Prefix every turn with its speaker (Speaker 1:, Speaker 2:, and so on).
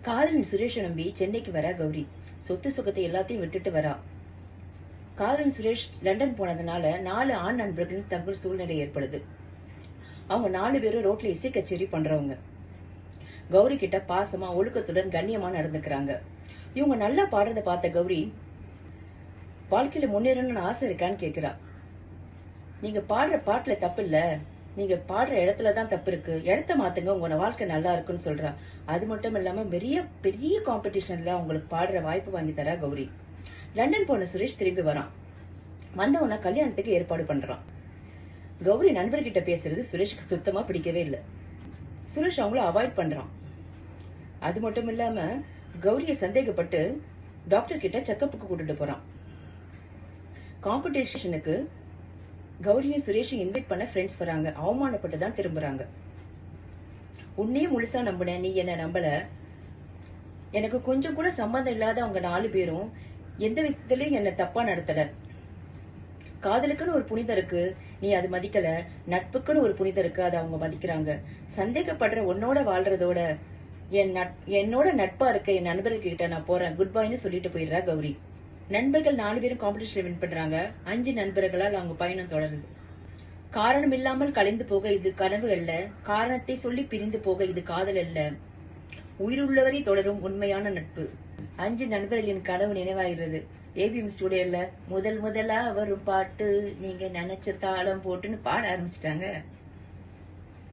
Speaker 1: காதலன் சுரேஷ நம்பி சென்னைக்கு வரா கௌரி. சொத்து சுகத்தை எல்லாத்தையும் விட்டுட்டு வரா. காதலன் சுரேஷ் லண்டன் போனதுனால 4 ஆண் நண்பர்கள் தங்கள் சூழ்நிலை ஏற்படுது. அவங்க 4 பேரும் ரோட்ல இசை கச்சேரி பண்றவங்க. கௌரி கிட்ட பாசமா ஒழுக்கத்துடன் கண்ணியமா நடந்துக்கிறாங்க. இவங்க நல்லா பாடுறத பார்த்த கௌரி, வாழ்க்கையில முன்னேறணும்னு ஆசை இருக்கான்னு கேக்குறா. நீங்க பாடுற பாட்டுல தப்பு இல்ல, நீங்க பாடுற இடத்துலதான் தப்பு இருக்கு, இடத்த மாத்துங்க, உங்க வாழ்க்கை நல்லா இருக்குன்னு சொல்றா. அது மட்டும் இல்லாம பெரிய பெரிய காம்படிஷன்ல உங்களுக்கு பாடுற வாய்ப்பு வாங்கி தரா கௌரி. லண்டன் போன சுரேஷ் திரும்பி வரான். வந்தவன கல்யாணத்துக்கு ஏற்பாடு பண்றான். கௌரி நண்பர்கிட்ட பேசுறது சுரேஷுக்கு சுத்தமா பிடிக்கவே இல்ல. சுரேஷ் அவங்கள அவாய்ட் பண்றான். அது மட்டும் இல்லாம கௌரிய சந்தேகப்பட்டு டாக்டர் கிட்ட செக்கப்புக்கு கூட்டிட்டு போறான். காம்படிஷனுக்கு கௌரியும் சுரேஷும் இன்வைட் பண்ண ஃப்ரெண்ட்ஸ் வராங்க. அவமானப்பட்டு தான் திரும்புறாங்க. உன்னையும் முழுசா நம்பின, நீ என்ன நம்பல. எனக்கு கொஞ்சம் கூட சம்பந்தம் இல்லாத அவங்க 4 பேரும் எந்த விதத்திலயும் என்ன தப்பா நடத்தல. காதலுக்குன்னு ஒரு புனிதம் இருக்கு, நீ அது மதிக்கல. நட்புக்குன்னு ஒரு புனிதம் இருக்கு, அதை அவங்க மதிக்கிறாங்க. சந்தேகப்படுற உன்னோட வாழ்றதோட என்னோட நட்பா இருக்க என் நண்பர்கள் கிட்ட நான் போறேன், குட் பைன்னு சொல்லிட்டு போயிடுறா கௌரி. நண்பர்கள் 4 பேரும் காம்படிஷன் வின் பண்றாங்க. 5 நண்பர்களால் அவங்க பயணம் தொடருது. காரணம் இல்லாமல் கலைந்து போக இது கனவு அல்ல, காரணத்தை சொல்லி பிரிந்து போக இது காதல் அல்ல, உயிருள்ளவரை தொடரும் உண்மையான நட்பு. 5 நண்பர்களின் கனவு நினைவாகிறது. ஏபிஎம் ஸ்டுடியோல முதல் முதலா வரும் பாட்டு நீங்க நினைச்ச தாளம் போட்டுன்னு பாட ஆரம்பிச்சிட்டாங்க.